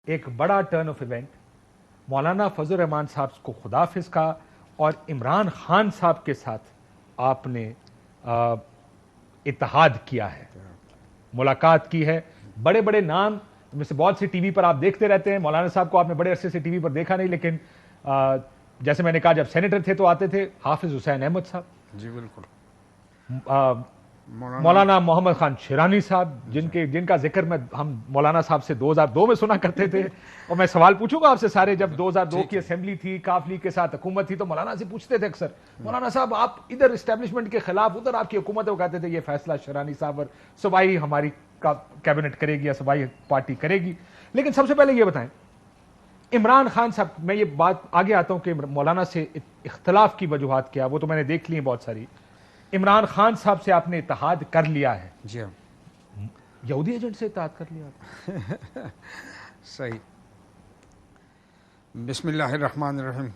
ایک بڑا turn off event مولانا فضل الرحمان صاحب کو خدا حافظ کا اور عمران خان صاحب کے ساتھ آپ نے اتحاد کیا ہے, ملاقات کی ہے. بڑے بڑے نام میں سے بہت سے ٹی وی پر آپ دیکھتے رہتے ہیں. مولانا صاحب کو آپ نے بڑے عرصے سے ٹی وی پر دیکھا نہیں, لیکن جیسے میں نے کہا جب سینیٹر تھے تو آتے تھے. حافظ حسین احمد صاحب, جی بالکل, مولانا محمد خان شیرانی صاحب, جن کا ذکر ہم مولانا صاحب سے 2002 میں سنا کرتے تھے. اور میں سوال پوچھوں گا آپ سے سارے, جب 2002 کی اسمبلی تھی, کاف لیگ کے ساتھ حکومت تھی, تو مولانا سے پوچھتے تھے اکثر, مولانا صاحب آپ ادھر اسٹیبلشمنٹ کے خلاف, ادھر آپ کی حکومت ہے, وہ کہتے تھے یہ فیصلہ شیرانی صاحب اور صوبائی ہماری کیبنٹ کرے گی یا صوبائی پارٹی کرے گی. لیکن سب سے پہلے یہ بتائیں, عمران خان صاحب, میں یہ بات آگے آتا ہوں کہ مولانا سے اختلاف کی وجوہات کیا, وہ تو میں نے دیکھ لی ہیں بہت ساری. عمران خان صاحب سے آپ نے اتحاد کر لیا ہے, جی ہاں, یہودی ایجنٹ سے اتحاد کر لیا. صحیح. بسم اللہ الرحمن الرحیم.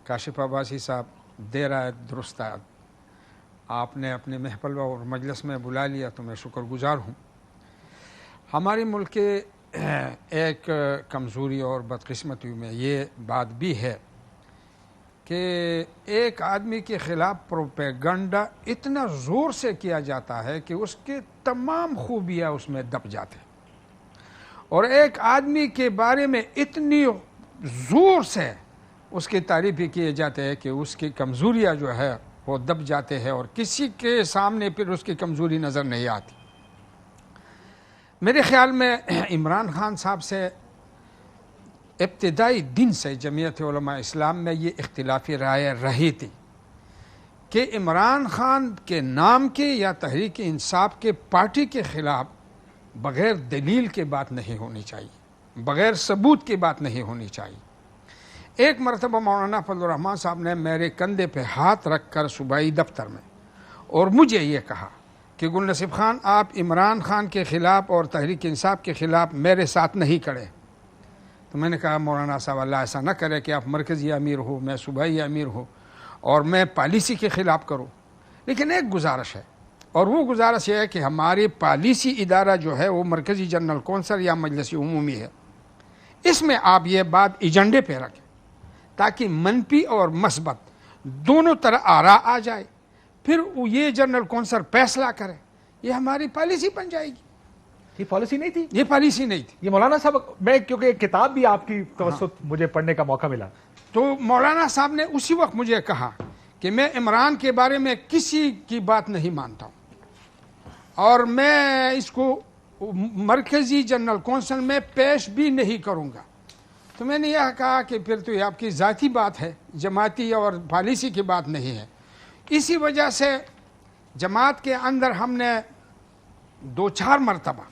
کاشف عباسی صاحب, دیر آئے درست آئے, آپ نے اپنے محفل اور مجلس میں بلا لیا تو میں شکر گزار ہوں. ہمارے ملک کے ایک کمزوری اور بدقسمتی میں یہ بات بھی ہے کہ ایک آدمی کے خلاف پروپیگنڈا اتنا زور سے کیا جاتا ہے کہ اس کے تمام خوبیاں اس میں دب جاتے ہیں, اور ایک آدمی کے بارے میں اتنی زور سے اس کی تعریفیں کیے جاتے ہیں کہ اس کی کمزوریاں جو ہے وہ دب جاتے ہیں, اور کسی کے سامنے پھر اس کی کمزوری نظر نہیں آتی. میرے خیال میں عمران خان صاحب سے ابتدائی دن سے جمعیت علماء اسلام میں یہ اختلافی رائے رہی تھی کہ عمران خان کے نام کے یا تحریک انصاف کے پارٹی کے خلاف بغیر دلیل کے بات نہیں ہونی چاہیے, بغیر ثبوت کی بات نہیں ہونی چاہیے. ایک مرتبہ مولانا فضل الرحمان صاحب نے میرے کندھے پہ ہاتھ رکھ کر صوبائی دفتر میں اور مجھے یہ کہا کہ گل نصیب خان, آپ عمران خان کے خلاف اور تحریک انصاف کے خلاف میرے ساتھ نہیں کھڑے. تو میں نے کہا مولانا صاحب اللہ ایسا نہ کرے کہ آپ مرکزی امیر ہو, میں صوبائی امیر ہو اور میں پالیسی کے خلاف کروں. لیکن ایک گزارش ہے, اور وہ گزارش یہ ہے کہ ہماری پالیسی ادارہ جو ہے وہ مرکزی جنرل کونسل یا مجلس عمومی ہے, اس میں آپ یہ بات ایجنڈے پہ رکھیں تاکہ منفی اور مثبت دونوں طرح آرا آ جائے, پھر یہ جنرل کونسل فیصلہ کرے. یہ ہماری پالیسی بن جائے گی. یہ پالیسی نہیں تھی, یہ پالیسی نہیں تھی. یہ مولانا صاحب, میں کیونکہ ایک کتاب بھی آپ کی توسط مجھے پڑھنے کا موقع ملا, تو مولانا صاحب نے اسی وقت مجھے کہا کہ میں عمران کے بارے میں کسی کی بات نہیں مانتا ہوں, اور میں اس کو مرکزی جنرل کونسل میں پیش بھی نہیں کروں گا. تو میں نے یہ کہا کہ پھر تو یہ آپ کی ذاتی بات ہے, جماعتی اور پالیسی کی بات نہیں ہے. اسی وجہ سے جماعت کے اندر ہم نے 2-4 مرتبہ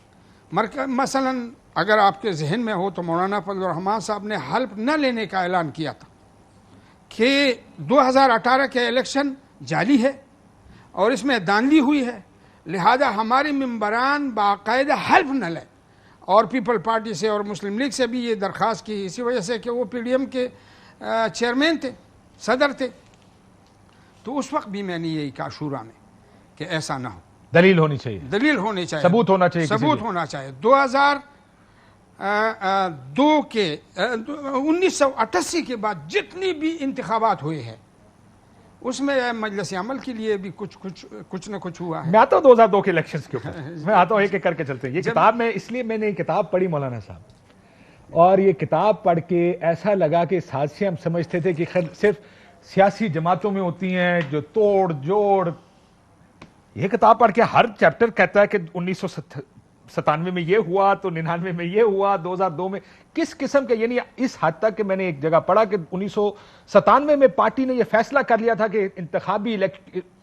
مثلا اگر آپ کے ذہن میں ہو تو مولانا فضل الرحمان صاحب نے حلف نہ لینے کا اعلان کیا تھا کہ 2018 کے الیکشن جعلی ہے اور اس میں دھاندلی ہوئی ہے, لہذا ہمارے ممبران باقاعدہ حلف نہ لیں. اور پیپل پارٹی سے اور مسلم لیگ سے بھی یہ درخواست کی, اسی وجہ سے کہ وہ پی ڈی ایم کے چیئرمین تھے, صدر تھے. تو اس وقت بھی میں نے یہی کہا شورا میں کہ ایسا نہ ہو, دلیل ہونی چاہیے, دلیل ہونی چاہیے, ثبوت ہونا چاہیے, ثبوت ہونا چاہیے. 2002 کے 1988 کے بعد جتنی بھی انتخابات ہوئے ہیں اس میں مجلس عمل کے لیے بھی کچھ نہ کچھ ہوا ہے. میں آتا ہوں 2002 کے الیکشنز کے اوپر, میں آتا ہوں ایک ایک کر کے چلتے ہیں. یہ کتاب میں اس لیے میں نے یہ کتاب پڑھی مولانا صاحب, اور یہ کتاب پڑھ کے ایسا لگا کہ سازشیں ہم سمجھتے تھے کہ صرف سیاسی جماعتوں میں ہوتی ہیں جو توڑ جوڑ. یہ کتاب پڑھ کے ہر چیپٹر کہتا ہے کہ 1997 میں یہ ہوا تو 99 میں یہ ہوا, 2002 میں کس قسم کے, یعنی اس حد تک کہ میں نے ایک جگہ پڑھا کہ 1997 میں پارٹی نے یہ فیصلہ کر لیا تھا کہ انتخابی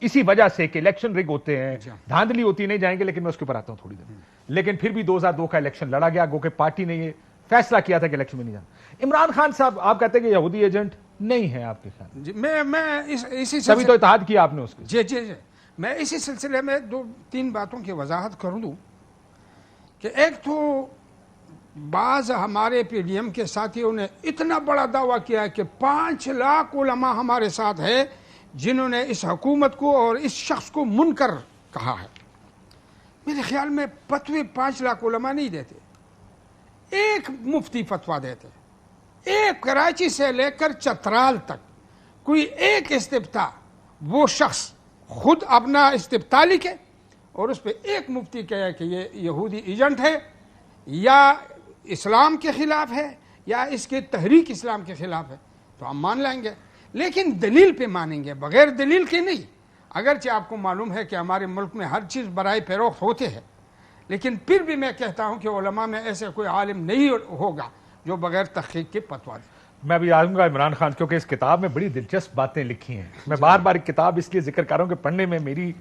اسی وجہ سے کہ الیکشن رگ ہوتے ہیں, دھاندلی ہوتی, نہیں جائیں گے لیکن میں اس کے اوپر آتا ہوں تھوڑی دیر. لیکن پھر بھی 2002 کا الیکشن لڑا گیا, گو کہ پارٹی نے یہ فیصلہ کیا تھا کہ الیکشن میں نہیں جانا. عمران خان صاحب آپ کہتے ہیں کہ یہودی ایجنٹ نہیں ہے آپ کے خیال جی, میں اسی تبھی تو اتحاد کیا آپ نے اس کے. جی جی جی, میں اسی سلسلے میں 2-3 باتوں کی وضاحت کر دوں کہ ایک تو بعض ہمارے پی ڈی ایم کے ساتھیوں نے اتنا بڑا دعویٰ کیا ہے کہ 5 لاکھ علماء ہمارے ساتھ ہیں جنہوں نے اس حکومت کو اور اس شخص کو منکر کہا ہے. میرے خیال میں فتوی 5 لاکھ علماء نہیں دیتے, ایک مفتی فتویٰ دیتے، ایک کراچی سے لے کر چترال تک کوئی ایک استفتاء وہ شخص خود اپنا استفتاء لکھے اور اس پہ ایک مفتی کہے کہ یہ یہودی ایجنٹ ہے یا اسلام کے خلاف ہے یا اس کے تحریک اسلام کے خلاف ہے، تو ہم مان لیں گے، لیکن دلیل پہ مانیں گے، بغیر دلیل کے نہیں۔ اگرچہ آپ کو معلوم ہے کہ ہمارے ملک میں ہر چیز برائے فروخت ہوتے ہیں، لیکن پھر بھی میں کہتا ہوں کہ علماء میں ایسے کوئی عالم نہیں ہوگا جو بغیر تحقیق کے فتویٰ دے۔ میں بھی آؤں گا عمران خان، کیونکہ اس کتاب میں بڑی دلچسپ باتیں لکھی ہیں۔ میں بار بار کتاب اس لیے ذکر کر رہا ہوں کہ پڑھنے میں میری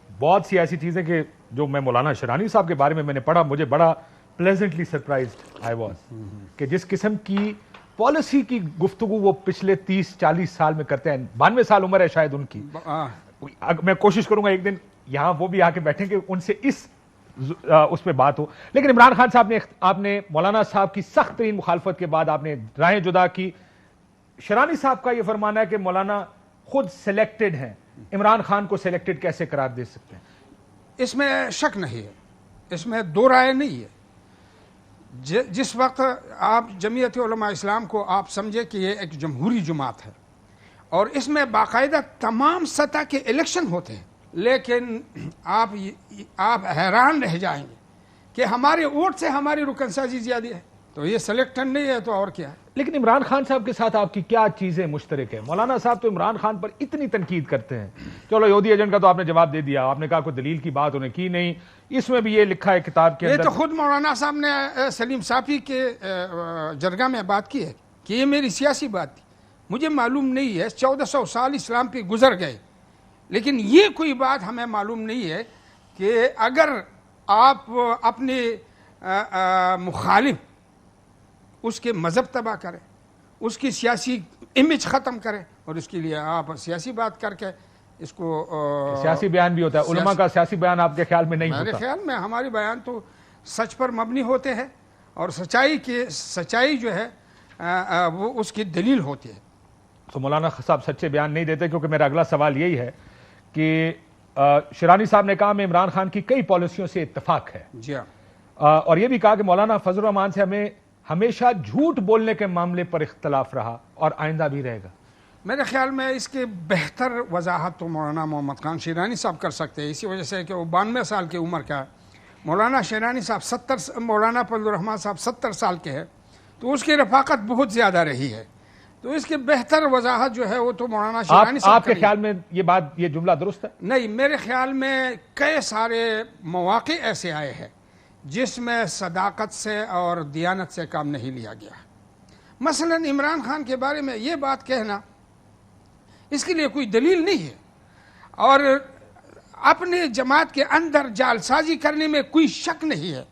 بہت سی ایسی چیزیں کہ جو میں مولانا شرانی صاحب کے بارے میں نے پڑھا، مجھے بڑا پلیزنٹلی سرپرائزڈ آئی واز کہ جس قسم کی پالیسی کی گفتگو وہ پچھلے 30-40 سال میں کرتے ہیں۔ 92 سال عمر ہے شاید ان کی۔ میں کوشش کروں گا ایک دن یہاں وہ بھی آ کے بیٹھیں کہ ان سے اس پہ بات ہو۔ لیکن عمران خان صاحب نے آپ نے مولانا صاحب کی سخت ترین مخالفت کے بعد آپ نے راہیں جدا کی۔ شرانی صاحب کا یہ فرمانا ہے کہ مولانا خود سلیکٹڈ ہیں، عمران خان کو سلیکٹڈ کیسے قرار دے سکتے ہیں؟ اس میں شک نہیں ہے، اس میں دو رائے نہیں ہے۔ جس وقت آپ جمعیت علماء اسلام کو آپ سمجھے کہ یہ ایک جمہوری جماعت ہے اور اس میں باقاعدہ تمام سطح کے الیکشن ہوتے ہیں، لیکن آپ حیران رہ جائیں گے کہ ہمارے ووٹ سے ہماری رکن سازی زیادہ ہے، تو یہ سلیکٹڈ نہیں ہے تو اور کیا ہے؟ لیکن عمران خان صاحب کے ساتھ آپ کی کیا چیزیں مشترک ہیں؟ مولانا صاحب تو عمران خان پر اتنی تنقید کرتے ہیں، چلو یہودی ایجنٹ کا تو آپ نے جواب دے دیا، آپ نے کہا کوئی دلیل کی بات انہیں کی نہیں، اس میں بھی یہ لکھا ہے کتاب کے یہ اندر۔ تو خود مولانا صاحب نے سلیم صافی کے جرگہ میں بات کی ہے کہ یہ میری سیاسی بات تھی، مجھے معلوم نہیں ہے 1400 سال اسلام پہ گزر گئے، لیکن یہ کوئی بات ہمیں معلوم نہیں ہے کہ اگر آپ اپنے مخالف اس کے مذہب تباہ کریں، اس کی سیاسی امیج ختم کریں اور اس کے لیے آپ سیاسی بات کر کے اس کو سیاسی بیان بھی ہوتا ہے، علماء کا سیاسی بیان آپ کے خیال میں نہیں میرے ہوتا؟ خیال میں ہمارے بیان تو سچ پر مبنی ہوتے ہیں اور سچائی جو ہے وہ اس کی دلیل ہوتی ہے۔ تو مولانا صاحب سچے بیان نہیں دیتے، کیونکہ میرا اگلا سوال یہی ہے کہ شرانی صاحب نے کہا میں عمران خان کی کئی پالیسیوں سے اتفاق ہے، جی ہاں، اور یہ بھی کہا کہ مولانا فضل الرحمان سے ہمیں ہمیشہ جھوٹ بولنے کے معاملے پر اختلاف رہا اور آئندہ بھی رہے گا۔ میرے خیال میں اس کے بہتر وضاحت تو مولانا محمد خان شیرانی صاحب کر سکتے ہیں، اسی وجہ سے کہ وہ 92 سال کی عمر کا ہے، مولانا شیرانی صاحب مولانا فضل الرحمان صاحب 70 سال کے ہیں، تو اس کی رفاقت بہت زیادہ رہی ہے، تو اس کی بہتر وضاحت جو ہے وہ تو مولانا شیرانی صاحب۔ آپ کے خیال میں یہ جملہ درست ہے؟ نہیں، میرے خیال میں کئی سارے مواقع ایسے آئے ہیں جس میں صداقت سے اور دیانت سے کام نہیں لیا گیا۔ مثلا عمران خان کے بارے میں یہ بات کہنا اس کے لیے کوئی دلیل نہیں ہے، اور اپنے جماعت کے اندر جعل سازی کرنے میں کوئی شک نہیں ہے۔